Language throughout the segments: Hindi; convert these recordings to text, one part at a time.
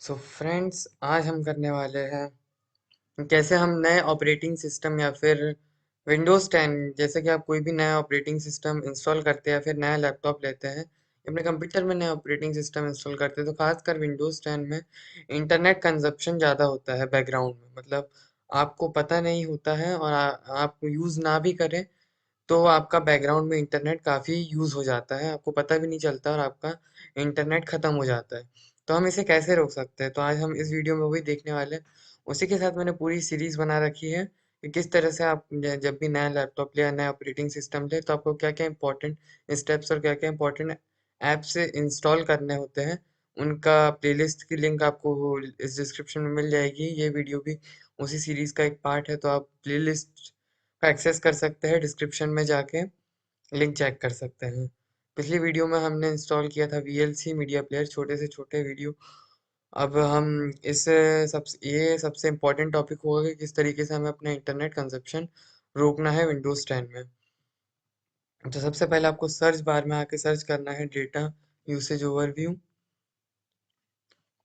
सो फ्रेंड्स, आज हम करने वाले हैं कैसे हम नए ऑपरेटिंग सिस्टम या फिर विंडोज़ 10, जैसे कि आप कोई भी नया ऑपरेटिंग सिस्टम इंस्टॉल करते हैं या फिर नया लैपटॉप लेते हैं, अपने कंप्यूटर में नया ऑपरेटिंग सिस्टम इंस्टॉल करते हैं, तो खासकर विंडोज़ 10 में इंटरनेट कंजप्शन ज़्यादा होता है बैकग्राउंड में। मतलब आपको पता नहीं होता है और आप यूज़ ना भी करें तो आपका बैकग्राउंड में इंटरनेट काफ़ी यूज़ हो जाता है, आपको पता भी नहीं चलता और आपका इंटरनेट ख़त्म हो जाता है। तो हम इसे कैसे रोक सकते हैं? तो आज हम इस वीडियो में वही देखने वाले हैं। उसी के साथ मैंने पूरी सीरीज़ बना रखी है कि किस तरह से आप जब भी नया लैपटॉप ले या नया ऑपरेटिंग सिस्टम ले तो आपको क्या-क्या इंपॉर्टेंट स्टेप्स और क्या-क्या इंपॉर्टेंट ऐप्स इंस्टॉल करने होते हैं। उनका प्लेलिस्ट की लिंक आपको इस डिस्क्रिप्शन में मिल जाएगी। ये वीडियो भी उसी सीरीज़ का एक पार्ट है, तो आप प्लेलिस्ट का एक्सेस कर सकते हैं, डिस्क्रिप्शन में जाके लिंक चेक कर सकते हैं। पिछली वीडियो में हमने इंस्टॉल किया था वीएलसी मीडिया प्लेयर, छोटे से छोटे वीडियो। अब हम इस ये सबसे इम्पोर्टेंट टॉपिक होगा कि किस तरीके से हमें अपना इंटरनेट कंजप्शन रोकना है विंडोज़ 10 में। तो सबसे पहले आपको सर्च बार में आके सर्च करना है डेटा यूसेज ओवरव्यू,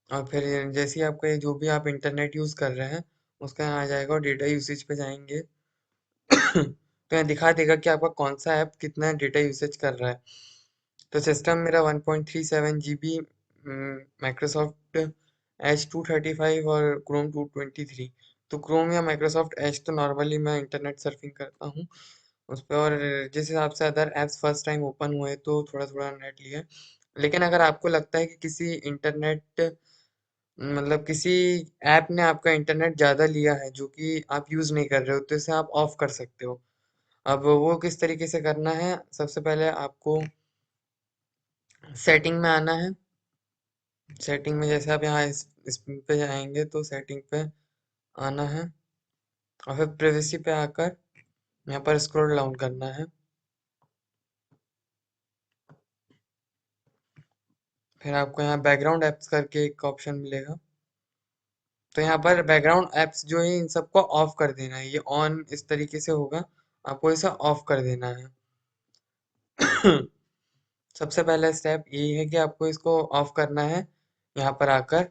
और फिर जैसे ही आपका जो भी आप इंटरनेट यूज़ कर रहे हैं उसका यहाँ आ जाएगा और डेटा यूसेज पे जाएंगे तो यहाँ दिखा देगा कि आपका कौन सा ऐप कितना डेटा यूसेज कर रहा है। तो सिस्टम मेरा 1.37 जीबी, माइक्रोसॉफ्ट एज 235 और क्रोम 223। तो क्रोम या माइक्रोसॉफ्ट एज तो नॉर्मली मैं इंटरनेट सर्फिंग करता हूँ उस पर, और जिस हिसाब से other apps first time open हुए तो थोड़ा थोड़ा नेट लिया। लेकिन अगर आपको लगता है कि किसी इंटरनेट मतलब किसी ऐप ने आपका इंटरनेट ज़्यादा लिया है जो कि आप यूज़ नहीं कर रहे हो, तो इसे आप ऑफ कर सकते हो। अब वो किस तरीके से करना है? सबसे पहले आपको सेटिंग में आना है। सेटिंग में जैसे आप यहाँ इस पे जाएंगे तो सेटिंग पे आना है और फिर प्राइवेसी पे आकर यहाँ पर स्क्रॉल डाउन करना है। फिर आपको यहाँ बैकग्राउंड एप्स करके एक ऑप्शन मिलेगा। तो यहाँ पर बैकग्राउंड एप्स जो है इन सबको ऑफ कर देना है। ये ऑन इस तरीके से होगा, आपको इसे ऑफ कर देना है। सबसे पहला स्टेप यही है कि आपको इसको ऑफ करना है यहाँ पर आकर।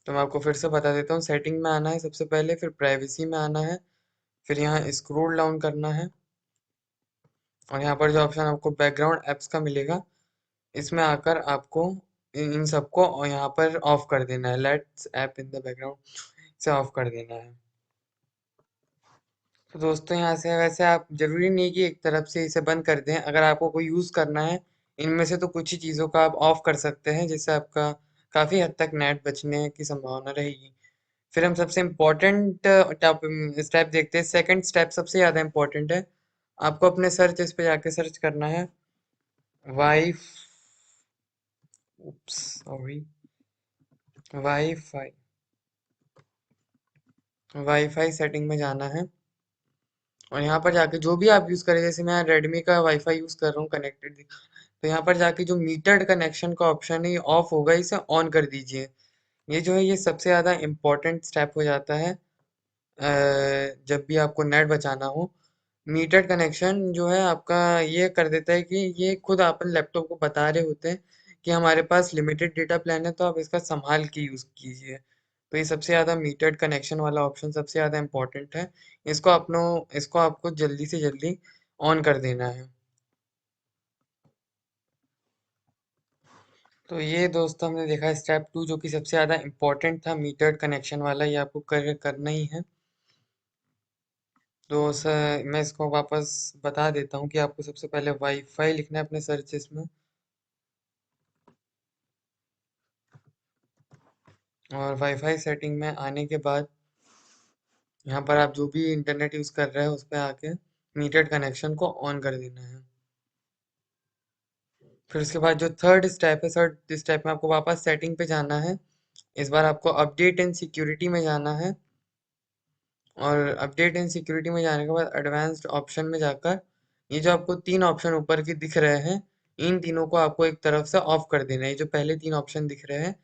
तो मैं आपको फिर से बता देता हूँ, सेटिंग में आना है सबसे पहले, फिर प्राइवेसी में आना है, फिर यहाँ स्क्रॉल डाउन करना है और यहाँ पर जो ऑप्शन आपको बैकग्राउंड एप्स का मिलेगा इसमें आकर आपको इन सबको और यहाँ पर ऑफ कर देना है। Let's app in the background से ऑफ कर देना है। तो दोस्तों, यहाँ से वैसे आप जरूरी नहीं कि एक तरफ से इसे बंद कर दें। अगर आपको कोई यूज़ करना है इनमें से तो कुछ ही चीज़ों का आप ऑफ कर सकते हैं, जिससे आपका काफ़ी हद तक नेट बचने की संभावना रहेगी। फिर हम सबसे इम्पोर्टेंट स्टेप देखते हैं। सेकंड स्टेप सबसे ज़्यादा इम्पोर्टेंट है। आपको अपने सर्च इस पे जाके सर्च करना है Y sorry wifi. Wifi setting में जाना है और यहाँ पर जाके जो भी आप यूज़ करें, जैसे मैं रेडमी का वाईफाई यूज़ कर रहा हूँ कनेक्टेड, तो यहाँ पर जाके जो मीटर्ड कनेक्शन का ऑप्शन है ये ऑफ होगा, इसे ऑन कर दीजिए। ये जो है ये सबसे ज़्यादा इम्पोर्टेंट स्टेप हो जाता है जब भी आपको नेट बचाना हो। मीटर्ड कनेक्शन जो है आपका ये कर देता है कि ये खुद अपन लैपटॉप को बता रहे होते हैं कि हमारे पास लिमिटेड डेटा प्लान है, तो आप इसका संभाल के यूज़ कीजिए। तो ये सबसे ज़्यादा मीटर्ड कनेक्शन वाला ऑप्शन सबसे ज़्यादा इम्पोर्टेंट है। इसको आपको जल्दी से जल्दी ऑन कर देना है। तो ये दोस्तों हमने देखा स्टेप 2, जो कि सबसे ज़्यादा इम्पोर्टेंट था, मीटर्ड कनेक्शन वाला। ये आपको करना ही है। तो सर मैं इसको वापस बता देता हूँ कि आपको सबसे पहले वाईफाई लिखना है अपने सर्चेस में, और वाईफाई सेटिंग में आने के बाद यहाँ पर आप जो भी इंटरनेट यूज़ कर रहे हैं उस पर आके मीटर्ड कनेक्शन को ऑन कर देना है। फिर उसके बाद जो थर्ड स्टेप है, थर्ड स्टेप में आपको वापस सेटिंग पे जाना है। इस बार आपको अपडेट एंड सिक्योरिटी में जाना है और अपडेट एंड सिक्योरिटी में जाने के बाद एडवांस्ड ऑप्शन में जाकर ये जो आपको तीन ऑप्शन ऊपर के दिख रहे हैं, इन तीनों को आपको एक तरफ से ऑफ कर देना है। ये जो पहले तीन ऑप्शन दिख रहे हैं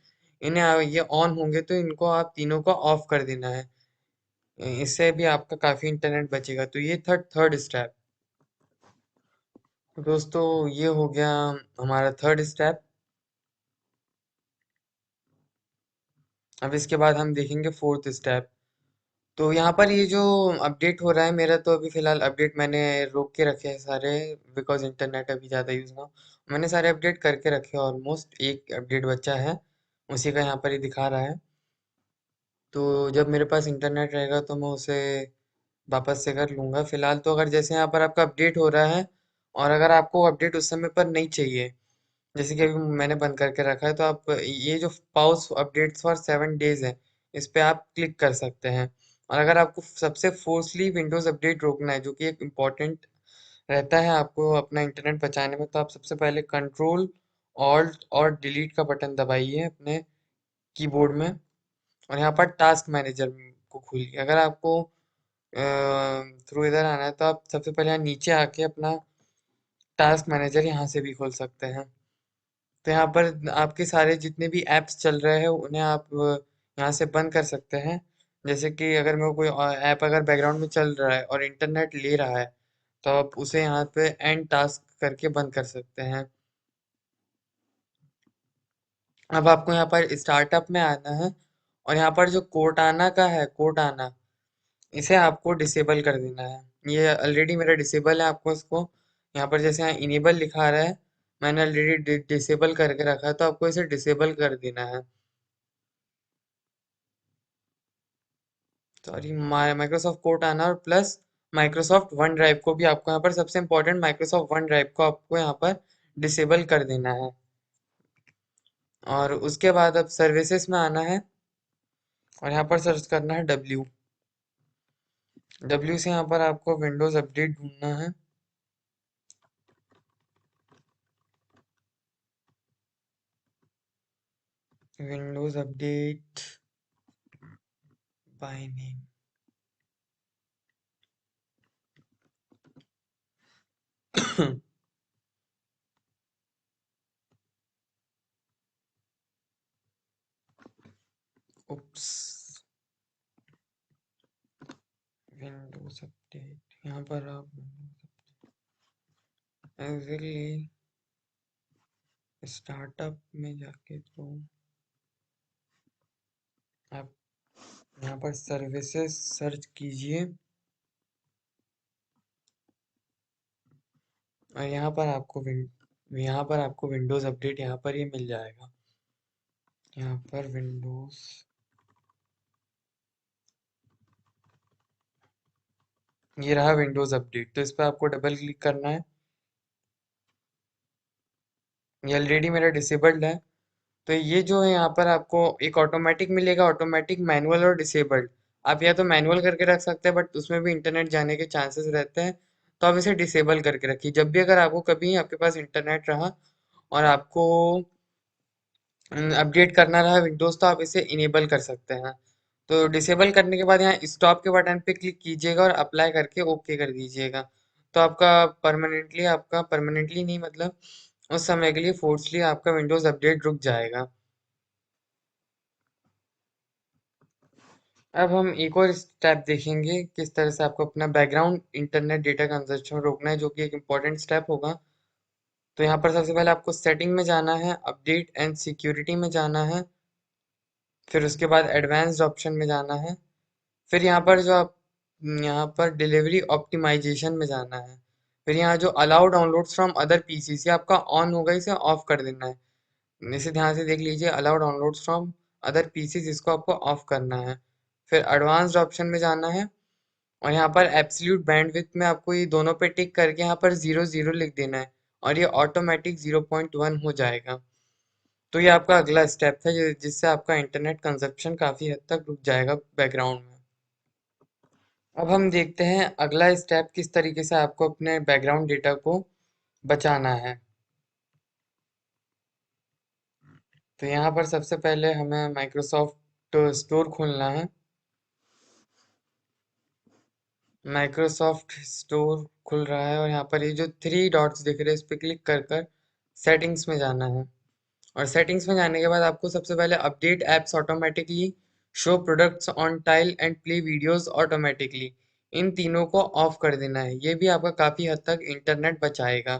ये ऑन होंगे तो इनको आप तीनों को ऑफ कर देना है। इससे भी आपका काफ़ी इंटरनेट बचेगा। तो ये थर्ड स्टेप। तो दोस्तों, ये हो गया हमारा थर्ड स्टेप। अब इसके बाद हम देखेंगे फोर्थ स्टेप। तो यहाँ पर ये जो अपडेट हो रहा है मेरा, तो अभी फिलहाल अपडेट मैंने रोक के रखे हैं सारे, बिकॉज इंटरनेट अभी ज़्यादा यूज़ ना हो। मैंने सारे अपडेट करके रखे हैं, ऑलमोस्ट एक अपडेट बचा है, उसी का यहाँ पर ही दिखा रहा है। तो जब मेरे पास इंटरनेट रहेगा तो मैं उसे वापस से कर लूँगा। फिलहाल तो अगर जैसे यहाँ पर आपका अपडेट हो रहा है, और अगर आपको अपडेट उस समय पर नहीं चाहिए, जैसे कि अभी मैंने बंद करके रखा है, तो आप ये जो पाउस अपडेट्स फॉर 7 डेज है, इस पे आप क्लिक कर सकते हैं। और अगर आपको सबसे फोर्सली विंडोज अपडेट रोकना है, जो कि एक इम्पॉर्टेंट रहता है आपको अपना इंटरनेट बचाने में, तो आप सबसे पहले कंट्रोल ऑल्ट और डिलीट का बटन दबाइए अपने कीबोर्ड में, और यहाँ पर टास्क मैनेजर को खोलिए। अगर आपको थ्रू इधर आना है, तो आप सबसे पहले यहाँ नीचे आके अपना टास्क मैनेजर यहाँ से भी खोल सकते हैं। तो यहाँ पर आपके सारे जितने भी ऐप्स चल रहे हैं उन्हें आप यहाँ से बंद कर सकते हैं। जैसे कि अगर मेरे को कोई ऐप अगर बैकग्राउंड में चल रहा है और इंटरनेट ले रहा है, तो आप उसे यहाँ पे एंड टास्क करके बंद कर सकते हैं। अब आपको यहाँ पर स्टार्टअप में आना है, और यहाँ पर जो कोर्टाना का है, कोर्टाना, इसे आपको डिसेबल कर देना है। ये ऑलरेडी मेरा डिसेबल है, आपको इसको यहाँ पर जैसे यहाँ इनेबल लिखा रहा है, मैंने ऑलरेडी डिसेबल करके रखा है, तो आपको इसे डिसेबल कर देना है। सॉरी, माइक्रोसॉफ्ट कोर्ट आना, और प्लस माइक्रोसॉफ्ट वन ड्राइव को भी आपको यहाँ पर, सबसे इम्पोर्टेंट माइक्रोसॉफ्ट वन ड्राइव को आपको यहाँ पर डिसेबल कर देना है। और उसके बाद अब सर्विसेज में आना है, और यहाँ पर सर्च करना है डब्ल्यू। डब्ल्यू से यहाँ पर आपको विंडोज अपडेट ढूंढना है। Windows update by name. Oops, Windows update, यहाँ पर आप एग्जैक्टली स्टार्टअप में जाके, तो आप यहाँ पर सर्विसेज सर्च कीजिए, और यहाँ पर आपको विंडोज अपडेट यहाँ पर ही मिल जाएगा। यहाँ पर विंडोज, ये रहा विंडोज अपडेट, तो इस पर आपको डबल क्लिक करना है। ये ऑलरेडी मेरा डिसेबल्ड है, तो ये जो है यहाँ पर आपको एक ऑटोमेटिक मिलेगा, ऑटोमेटिक, मैनुअल और डिसेबल्ड। आप या तो मैनुअल करके रख सकते हैं, बट उसमें भी इंटरनेट जाने के चांसेस रहते हैं, तो आप इसे डिसेबल करके रखिए। जब भी अगर आपको कभी आपके पास इंटरनेट रहा और आपको अपडेट करना रहा विंडोज, तो आप इसे इनेबल कर सकते हैं। तो डिसेबल करने के बाद यहाँ स्टॉप के बटन पे क्लिक कीजिएगा और अप्लाई करके ओके कर दीजिएगा। तो आपका परमानेंटली नहीं, मतलब उस समय के लिए फोर्सली आपका विंडोज अपडेट रुक जाएगा। अब हम एक और स्टेप देखेंगे, किस तरह से आपको अपना बैकग्राउंड इंटरनेट डेटा कंजप्शन रोकना है, जो कि एक इम्पॉर्टेंट स्टेप होगा। तो यहाँ पर सबसे पहले आपको सेटिंग में जाना है, अपडेट एंड सिक्योरिटी में जाना है, फिर उसके बाद एडवांस्ड ऑप्शन में जाना है, फिर यहाँ पर जो आप यहाँ पर डिलीवरी ऑप्टिमाइजेशन में जाना है, फिर यहाँ जो allow downloads from other PC से आपका ऑन होगा, इसे ऑफ कर देना है। इसे ध्यान से देख लीजिए, allow downloads from other PCs, इसको आपको ऑफ करना है। फिर एडवांस्ड ऑप्शन में जाना है, और यहाँ पर एब्सोल्यूट बैंडविड्थ में आपको ये दोनों पे टिक करके यहाँ पर 0 0 लिख देना है, और ये ऑटोमेटिक 0.1 हो जाएगा। तो ये आपका अगला स्टेप है, जिससे आपका इंटरनेट कंजप्शन काफ़ी हद तक रुक जाएगा बैकग्राउंड में। अब हम देखते हैं अगला स्टेप, किस तरीके से आपको अपने बैकग्राउंड डेटा को बचाना है। तो यहाँ पर सबसे पहले हमें माइक्रोसॉफ्ट स्टोर खोलना है। माइक्रोसॉफ्ट स्टोर खुल रहा है, और यहाँ पर ये जो 3 डॉट्स दिख रहे हैं, इस पर क्लिक कर कर सेटिंग्स में जाना है। और सेटिंग्स में जाने के बाद आपको सबसे पहले update apps automatically, show products on tile and play videos automatically, इन तीनों को ऑफ कर देना है। ये भी आपका काफ़ी हद तक इंटरनेट बचाएगा।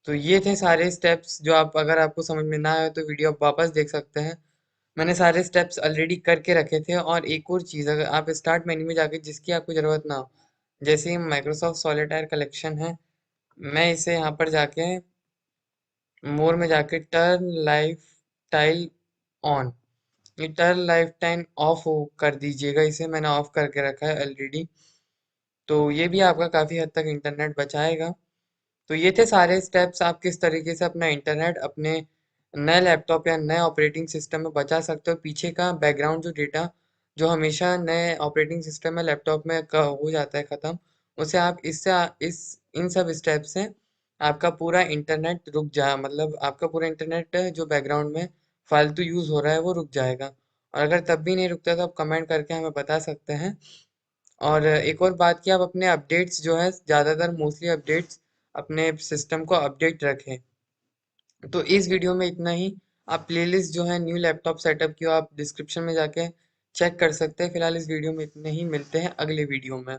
तो ये थे सारे स्टेप्स, जो आप, अगर आपको समझ में ना आए तो वीडियो आप वापस देख सकते हैं। मैंने सारे स्टेप्स ऑलरेडी करके रखे थे। और एक और चीज़, अगर आप स्टार्ट मेन्यू में जाके जिसकी आपको ज़रूरत ना हो, जैसे ही माइक्रोसॉफ्ट सॉलिटायर कलेक्शन है, मैं इसे यहाँ पर जाके मोर में जाके टर्न लाइफ टाइल ऑन, ये टर्न लाइफ टाइम ऑफ हो कर दीजिएगा, इसे मैंने ऑफ करके रखा है ऑलरेडी। तो ये भी आपका काफ़ी हद तक इंटरनेट बचाएगा। तो ये थे सारे स्टेप्स, आप किस तरीके से अपना इंटरनेट अपने नए लैपटॉप या नए ऑपरेटिंग सिस्टम में बचा सकते हो। पीछे का बैकग्राउंड जो डेटा जो हमेशा नए ऑपरेटिंग सिस्टम में लैपटॉप में हो जाता है ख़त्म, उसे आप इस इन सब स्टेप से आपका पूरा इंटरनेट रुक जा मतलब आपका पूरा इंटरनेट जो बैकग्राउंड में फालतू यूज़ हो रहा है वो रुक जाएगा। और अगर तब भी नहीं रुकता तो आप कमेंट करके हमें बता सकते हैं। और एक और बात कि आप अपने अपडेट्स जो है ज़्यादातर मोस्टली अपडेट्स अपने सिस्टम को अपडेट रखें। तो इस वीडियो में इतना ही। आप प्लेलिस्ट जो है न्यू लैपटॉप सेटअप की आप डिस्क्रिप्शन में जाके चेक कर सकते हैं। फिलहाल इस वीडियो में इतने ही, मिलते हैं अगले वीडियो में।